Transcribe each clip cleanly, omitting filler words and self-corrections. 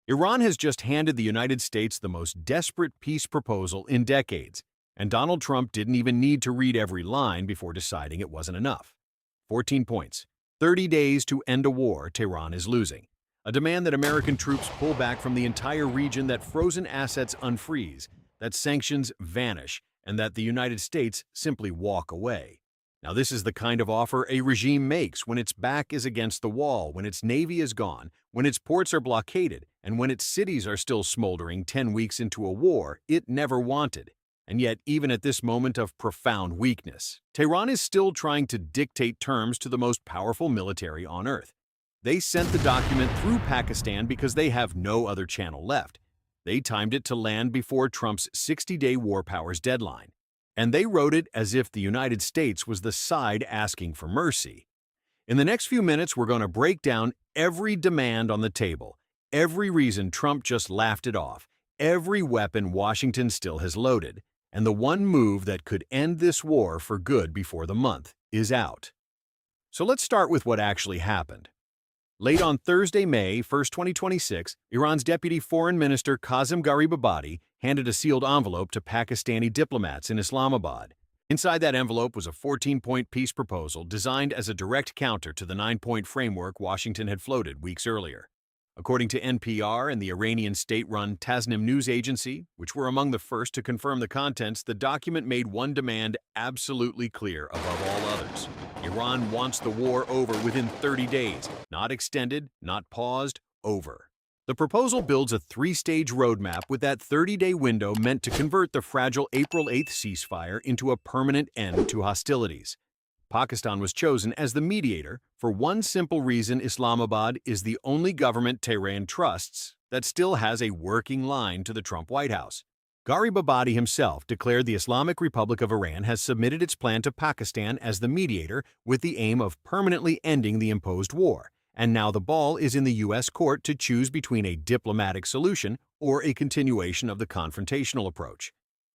Iran has just handed the United States the most desperate peace proposal in decades, and Donald Trump didn't even need to read every line before deciding it wasn't enough. 14 points. 30 days to end a war Tehran is losing. A demand that American troops pull back from the entire region, that frozen assets unfreeze, that sanctions vanish, and that the United States simply walk away. Now, this is the kind of offer a regime makes when its back is against the wall, when its navy is gone, when its ports are blockaded, and when its cities are still smoldering 10 weeks into a war it never wanted. And yet, even at this moment of profound weakness, Tehran is still trying to dictate terms to the most powerful military on earth. They sent the document through Pakistan because they have no other channel left. They timed it to land before Trump's 60-day war powers deadline. And they wrote it as if the United States was the side asking for mercy. In the next few minutes, we're going to break down every demand on the table, every reason Trump just laughed it off, every weapon Washington still has loaded, and the one move that could end this war for good before the month is out. So let's start with what actually happened. Late on Thursday, May 1, 2026, Iran's Deputy Foreign Minister Qasem Gharibabadi handed a sealed envelope to Pakistani diplomats in Islamabad. Inside that envelope was a 14-point peace proposal designed as a direct counter to the 9-point framework Washington had floated weeks earlier. According to NPR and the Iranian state-run Tasnim news agency, which were among the first to confirm the contents, the document made one demand absolutely clear above all others. Iran wants the war over within 30 days, not extended, not paused, over. The proposal builds a 3-stage roadmap with that 30-day window meant to convert the fragile April 8th ceasefire into a permanent end to hostilities. Pakistan was chosen as the mediator for one simple reason: Islamabad is the only government Tehran trusts that still has a working line to the Trump White House. Gharibabadi himself declared the Islamic Republic of Iran has submitted its plan to Pakistan as the mediator with the aim of permanently ending the imposed war, and now the ball is in the U.S. court to choose between a diplomatic solution or a continuation of the confrontational approach.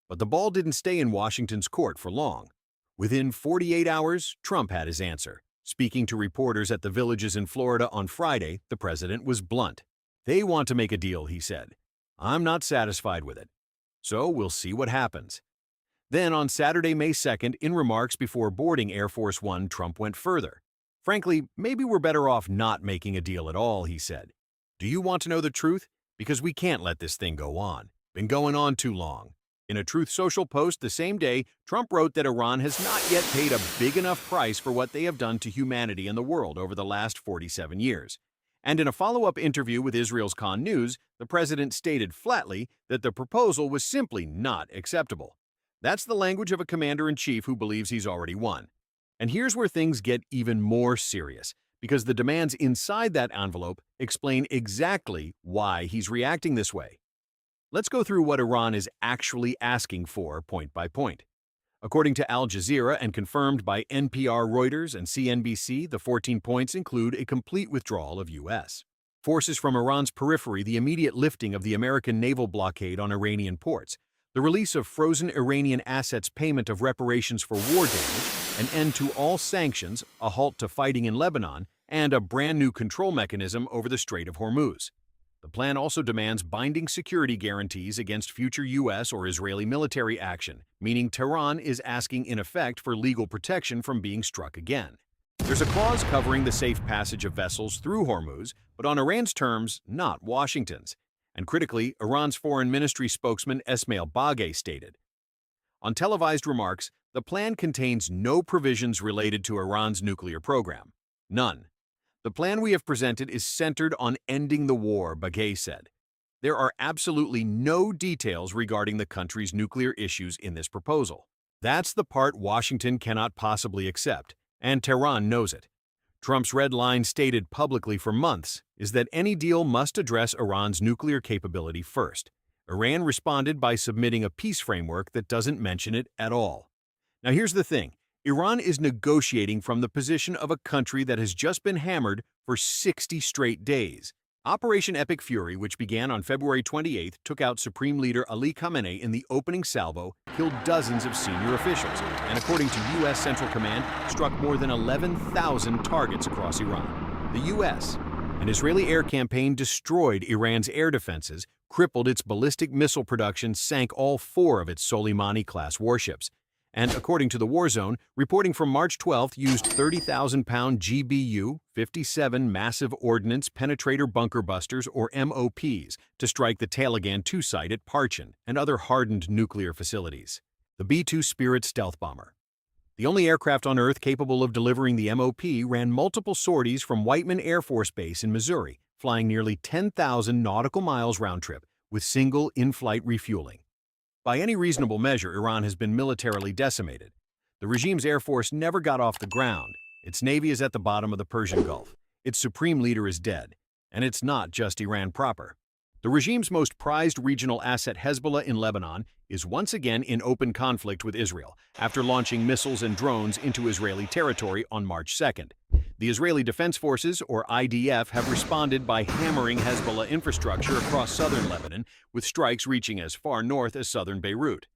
But the ball didn't stay in Washington's court for long. Within 48 hours, Trump had his answer. Speaking to reporters at the Villages in Florida on Friday, the president was blunt. "They want to make a deal," he said. "I'm not satisfied with it. So we'll see what happens." Then on Saturday, May 2nd, in remarks before boarding Air Force One, Trump went further. "Frankly, maybe we're better off not making a deal at all," he said. "Do you want to know the truth? Because we can't let this thing go on. Been going on too long." In a Truth Social post the same day, Trump wrote that Iran has not yet paid a big enough price for what they have done to humanity and the world over the last 47 years. And in a follow-up interview with Israel's Khan News, the president stated flatly that the proposal was simply not acceptable. That's the language of a commander-in-chief who believes he's already won. And here's where things get even more serious, because the demands inside that envelope explain exactly why he's reacting this way. Let's go through what Iran is actually asking for point by point. According to Al Jazeera and confirmed by NPR, Reuters, and CNBC, the 14 points include a complete withdrawal of U.S. forces from Iran's periphery, the immediate lifting of the American naval blockade on Iranian ports, the release of frozen Iranian assets, payment of reparations for war damage, an end to all sanctions, a halt to fighting in Lebanon, and a brand new control mechanism over the Strait of Hormuz. The plan also demands binding security guarantees against future U.S. or Israeli military action, meaning Tehran is asking in effect for legal protection from being struck again. There's a clause covering the safe passage of vessels through Hormuz, but on Iran's terms, not Washington's. And critically, Iran's foreign ministry spokesman Esmail Baghaei stated, on televised remarks, the plan contains no provisions related to Iran's nuclear program. None. The plan we have presented is centered on ending the war, Baghaei said. There are absolutely no details regarding the country's nuclear issues in this proposal. That's the part Washington cannot possibly accept, and Tehran knows it. Trump's red line, stated publicly for months, is that any deal must address Iran's nuclear capability first. Iran responded by submitting a peace framework that doesn't mention it at all. Now here's the thing. Iran is negotiating from the position of a country that has just been hammered for 60 straight days. Operation Epic Fury, which began on February 28th, took out Supreme Leader Ali Khamenei in the opening salvo, killed dozens of senior officials, and according to U.S. Central Command, struck more than 11,000 targets across Iran. The U.S., An Israeli air campaign destroyed Iran's air defenses, crippled its ballistic missile production, sank all 4 of its Soleimani-class warships, and according to the War Zone, reporting from March 12th used 30,000-pound GBU-57 massive ordnance penetrator bunker busters, or MOPs, to strike the Taliban II site at Parchin and other hardened nuclear facilities. The B-2 Spirit stealth bomber, the only aircraft on Earth capable of delivering the MOP, ran multiple sorties from Whiteman Air Force Base in Missouri, flying nearly 10,000 nautical miles round-trip with single in-flight refueling. By any reasonable measure, Iran has been militarily decimated. The regime's air force never got off the ground. Its navy is at the bottom of the Persian Gulf. Its supreme leader is dead. And it's not just Iran proper. The regime's most prized regional asset, Hezbollah in Lebanon, is once again in open conflict with Israel after launching missiles and drones into Israeli territory on March 2nd. The Israeli Defense Forces, or IDF, have responded by hammering Hezbollah infrastructure across southern Lebanon, with strikes reaching as far north as southern Beirut.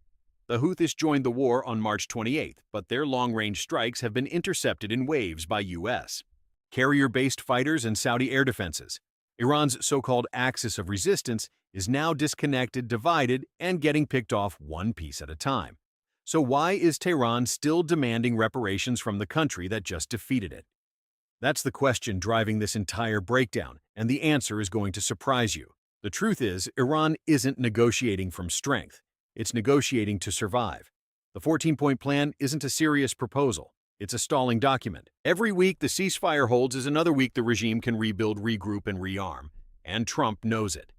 The Houthis joined the war on March 28th, but their long-range strikes have been intercepted in waves by U.S. carrier-based fighters and Saudi air defenses. Iran's so-called axis of resistance is now disconnected, divided, and getting picked off one piece at a time. So why is Tehran still demanding reparations from the country that just defeated it? That's the question driving this entire breakdown, and the answer is going to surprise you. The truth is, Iran isn't negotiating from strength. It's negotiating to survive. The 14-point plan isn't a serious proposal. It's a stalling document. Every week the ceasefire holds is another week the regime can rebuild, regroup, and rearm. And Trump knows it.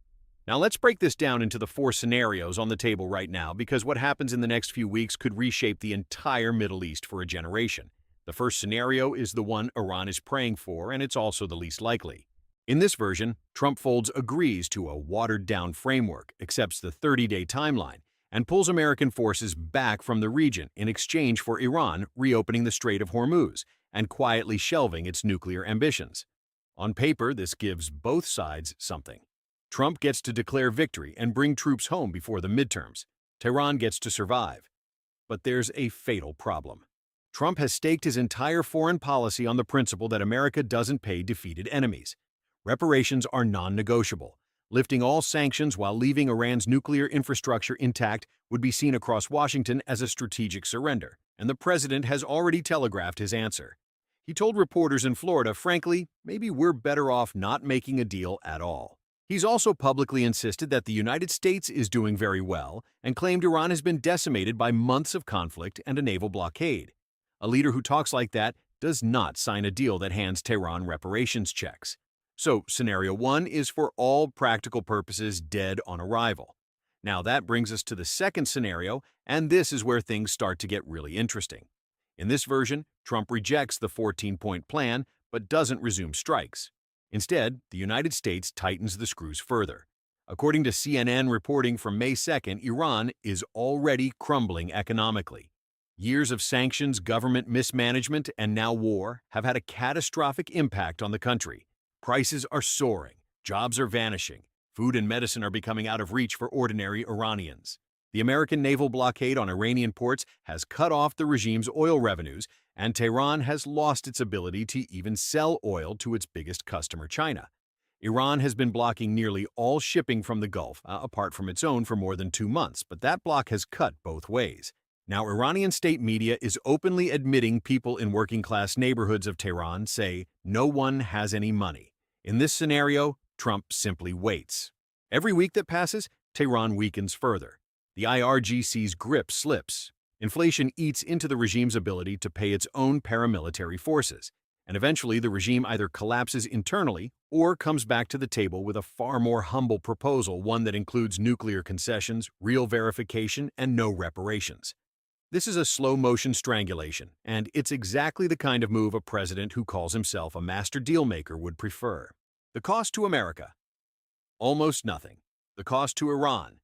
Now let's break this down into the 4 scenarios on the table right now, because what happens in the next few weeks could reshape the entire Middle East for a generation. The first scenario is the one Iran is praying for, and it's also the least likely. In this version, Trump folds agrees to a watered-down framework, accepts the 30-day timeline, and pulls American forces back from the region in exchange for Iran reopening the Strait of Hormuz and quietly shelving its nuclear ambitions. On paper, this gives both sides something. Trump gets to declare victory and bring troops home before the midterms. Tehran gets to survive. But there's a fatal problem. Trump has staked his entire foreign policy on the principle that America doesn't pay defeated enemies. Reparations are non-negotiable. Lifting all sanctions while leaving Iran's nuclear infrastructure intact would be seen across Washington as a strategic surrender, and the president has already telegraphed his answer. He told reporters in Florida, frankly, maybe we're better off not making a deal at all. He's also publicly insisted that the United States is doing very well and claimed Iran has been decimated by months of conflict and a naval blockade. A leader who talks like that does not sign a deal that hands Tehran reparations checks. So, scenario 1 is for all practical purposes dead on arrival. Now that brings us to the second scenario, and this is where things start to get really interesting. In this version, Trump rejects the 14-point plan but doesn't resume strikes. Instead, the United States tightens the screws further. According to CNN reporting from May 2nd, Iran is already crumbling economically. Years of sanctions, government mismanagement, and now war have had a catastrophic impact on the country. Prices are soaring, jobs are vanishing, food and medicine are becoming out of reach for ordinary Iranians. The American naval blockade on Iranian ports has cut off the regime's oil revenues, and Tehran has lost its ability to even sell oil to its biggest customer, China. Iran has been blocking nearly all shipping from the Gulf, apart from its own, for more than 2 months, but that block has cut both ways. Now, Iranian state media is openly admitting people in working-class neighborhoods of Tehran say no one has any money. In this scenario, Trump simply waits. Every week that passes, Tehran weakens further. The IRGC's grip slips. Inflation eats into the regime's ability to pay its own paramilitary forces, and eventually the regime either collapses internally or comes back to the table with a far more humble proposal, one that includes nuclear concessions, real verification, and no reparations. This is a slow-motion strangulation, and it's exactly the kind of move a president who calls himself a master deal-maker would prefer. The cost to America? Almost nothing. The cost to Iran?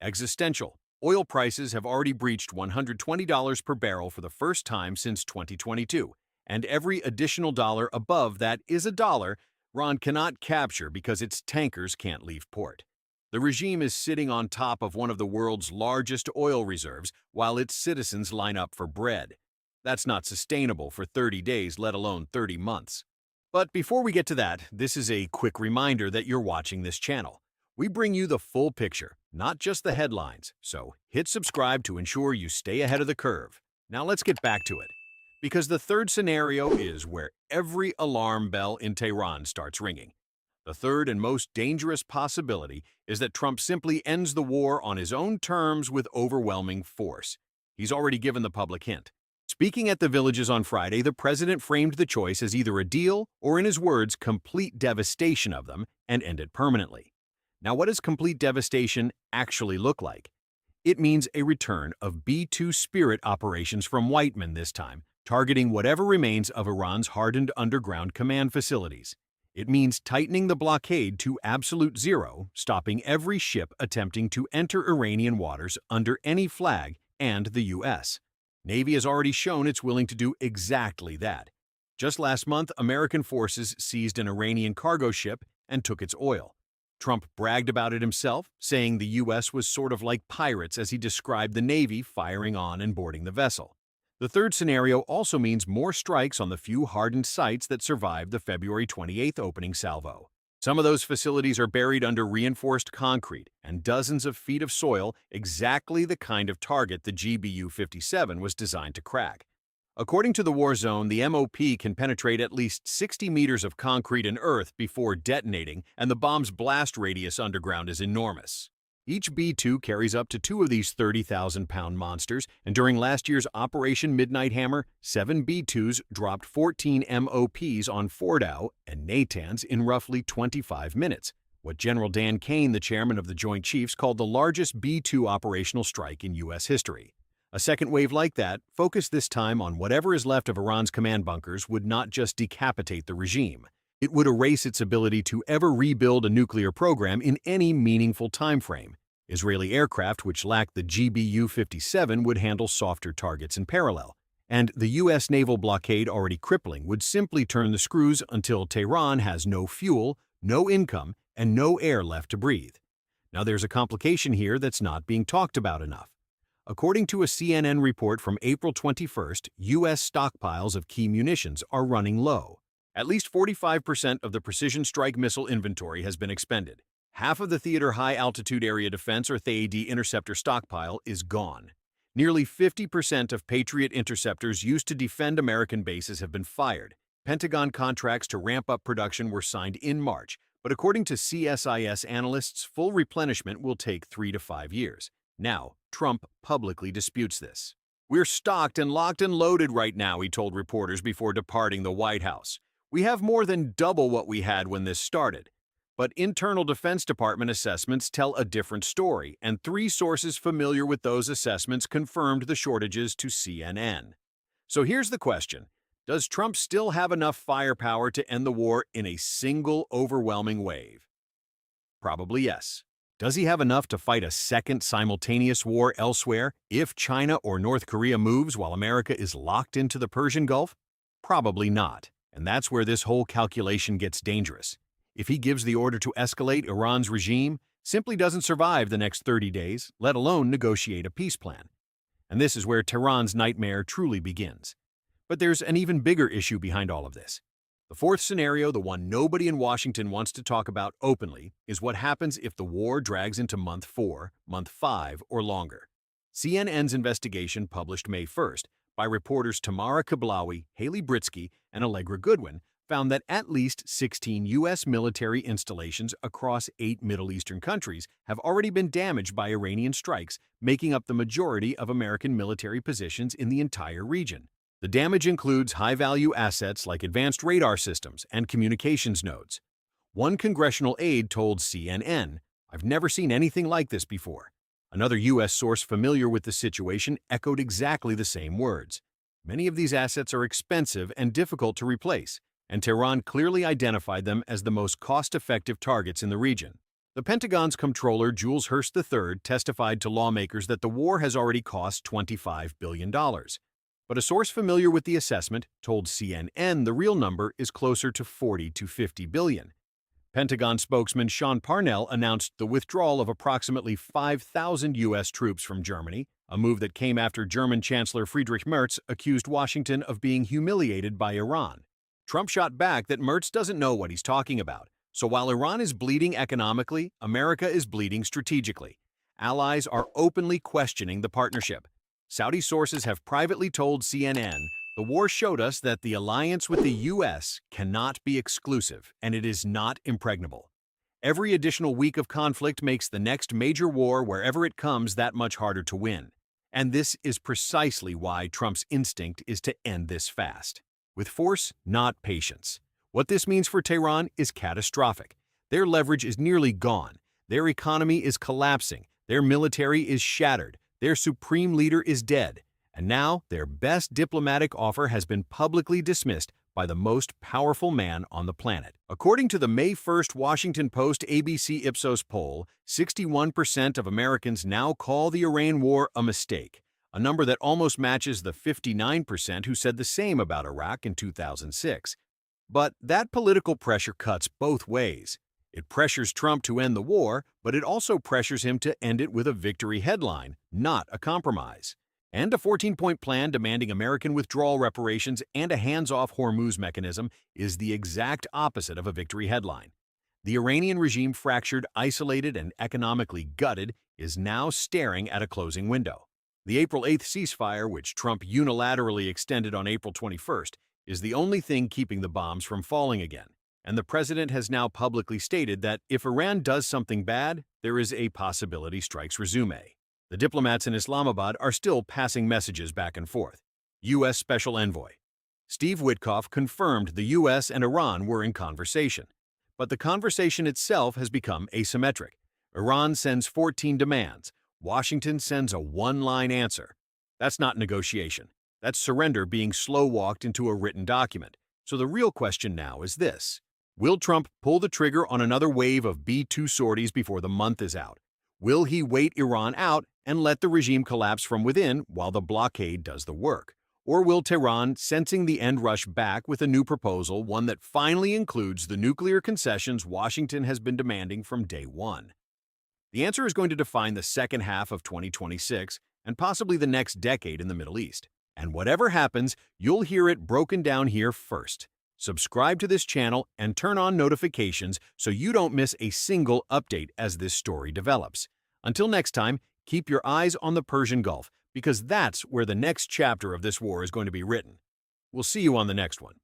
Existential. Oil prices have already breached $120 per barrel for the first time since 2022, and every additional dollar above that is a dollar Iran cannot capture because its tankers can't leave port. The regime is sitting on top of one of the world's largest oil reserves while its citizens line up for bread. That's not sustainable for 30 days, let alone 30 months. But before we get to that, this is a quick reminder that you're watching this channel. We bring you the full picture, not just the headlines, so hit subscribe to ensure you stay ahead of the curve. Now let's get back to it. Because the third scenario is where every alarm bell in Tehran starts ringing. The third and most dangerous possibility is that Trump simply ends the war on his own terms with overwhelming force. He's already given the public hint. Speaking at the villages on Friday, the president framed the choice as either a deal or, in his words, complete devastation of them and end it permanently. Now, what does complete devastation actually look like? It means a return of B-2 Spirit operations from Whiteman this time, targeting whatever remains of Iran's hardened underground command facilities. It means tightening the blockade to absolute zero, stopping every ship attempting to enter Iranian waters under any flag, and the U.S. Navy has already shown it's willing to do exactly that. Just last month, American forces seized an Iranian cargo ship and took its oil. Trump bragged about it himself, saying the U.S. was sort of like pirates as he described the Navy firing on and boarding the vessel. The third scenario also means more strikes on the few hardened sites that survived the February 28th opening salvo. Some of those facilities are buried under reinforced concrete and dozens of feet of soil, exactly the kind of target the GBU-57 was designed to crack. According to the war zone, the MOP can penetrate at least 60 meters of concrete and earth before detonating, and the bomb's blast radius underground is enormous. Each B-2 carries up to 2 of these 30,000-pound monsters, and during last year's Operation Midnight Hammer, 7 B-2s dropped 14 MOPs on Fordow and Natanz in roughly 25 minutes, what General Dan Kane, the chairman of the Joint Chiefs, called the largest B-2 operational strike in U.S. history. A second wave like that, focused this time on whatever is left of Iran's command bunkers, would not just decapitate the regime. It would erase its ability to ever rebuild a nuclear program in any meaningful time frame. Israeli aircraft which lacked the GBU-57 would handle softer targets in parallel, and the U.S. naval blockade, already crippling, would simply turn the screws until Tehran has no fuel, no income, and no air left to breathe. Now there's a complication here that's not being talked about enough. According to a CNN report from April 21st, U.S. stockpiles of key munitions are running low. At least 45% of the precision strike missile inventory has been expended. Half of the Theater High Altitude Area Defense or THAAD interceptor stockpile is gone. Nearly 50% of Patriot interceptors used to defend American bases have been fired. Pentagon contracts to ramp up production were signed in March, but according to CSIS analysts, full replenishment will take 3 to 5 years. Now, Trump publicly disputes this. "We're stocked and locked and loaded right now," he told reporters before departing the White House. "We have more than double what we had when this started." But internal Defense Department assessments tell a different story, and 3 sources familiar with those assessments confirmed the shortages to CNN. So here's the question. Does Trump still have enough firepower to end the war in a single overwhelming wave? Probably yes. Does he have enough to fight a second simultaneous war elsewhere if China or North Korea moves while America is locked into the Persian Gulf? Probably not. And that's where this whole calculation gets dangerous. If he gives the order to escalate, Iran's regime simply doesn't survive the next 30 days, let alone negotiate a peace plan. And this is where Tehran's nightmare truly begins. But there's an even bigger issue behind all of this. The fourth scenario, the one nobody in Washington wants to talk about openly, is what happens if the war drags into month 4, month 5, or longer. CNN's investigation, published May 1st, by reporters Tamara Kablawi, Haley Britsky, and Allegra Goodwin, found that at least 16 U.S. military installations across 8 Middle Eastern countries have already been damaged by Iranian strikes, making up the majority of American military positions in the entire region. The damage includes high-value assets like advanced radar systems and communications nodes. One congressional aide told CNN, "I've never seen anything like this before." Another U.S. source familiar with the situation echoed exactly the same words. Many of these assets are expensive and difficult to replace, and Tehran clearly identified them as the most cost-effective targets in the region. The Pentagon's comptroller, Jules Hurst III, testified to lawmakers that the war has already cost $25 billion. But a source familiar with the assessment told CNN the real number is closer to 40 to 50 billion. Pentagon spokesman Sean Parnell announced the withdrawal of approximately 5,000 U.S. troops from Germany, a move that came after German Chancellor Friedrich Merz accused Washington of being humiliated by Iran. Trump shot back that Mertz doesn't know what he's talking about. So while Iran is bleeding economically, America is bleeding strategically. Allies are openly questioning the partnership. Saudi sources have privately told CNN, "The war showed us that the alliance with the U.S. cannot be exclusive, and it is not impregnable. Every additional week of conflict makes the next major war, wherever it comes, that much harder to win." And this is precisely why Trump's instinct is to end this fast. With force, not patience. What this means for Tehran is catastrophic. Their leverage is nearly gone. Their economy is collapsing. Their military is shattered. Their supreme leader is dead. And now, their best diplomatic offer has been publicly dismissed by the most powerful man on the planet. According to the May 1st Washington Post ABC Ipsos poll, 61% of Americans now call the Iran war a mistake, a number that almost matches the 59% who said the same about Iraq in 2006. But that political pressure cuts both ways. It pressures Trump to end the war, but it also pressures him to end it with a victory headline, not a compromise. And a 14-point plan demanding American withdrawal reparations and a hands-off Hormuz mechanism is the exact opposite of a victory headline. The Iranian regime, fractured, isolated, and economically gutted, is now staring at a closing window. The April 8th ceasefire, which Trump unilaterally extended on April 21st, is the only thing keeping the bombs from falling again. And the president has now publicly stated that if Iran does something bad, there is a possibility strikes resume. The diplomats in Islamabad are still passing messages back and forth. U.S. Special Envoy Steve Witkoff confirmed the U.S. and Iran were in conversation. But the conversation itself has become asymmetric. Iran sends 14 demands. Washington sends a one-line answer. That's not negotiation. That's surrender being slow-walked into a written document. So the real question now is this. Will Trump pull the trigger on another wave of B-2 sorties before the month is out? Will he wait Iran out and let the regime collapse from within while the blockade does the work? Or will Tehran, sensing the end, rush back with a new proposal, one that finally includes the nuclear concessions Washington has been demanding from day one? The answer is going to define the second half of 2026 and possibly the next decade in the Middle East. And whatever happens, you'll hear it broken down here first. Subscribe to this channel and turn on notifications so you don't miss a single update as this story develops. Until next time, keep your eyes on the Persian Gulf, because that's where the next chapter of this war is going to be written. We'll see you on the next one.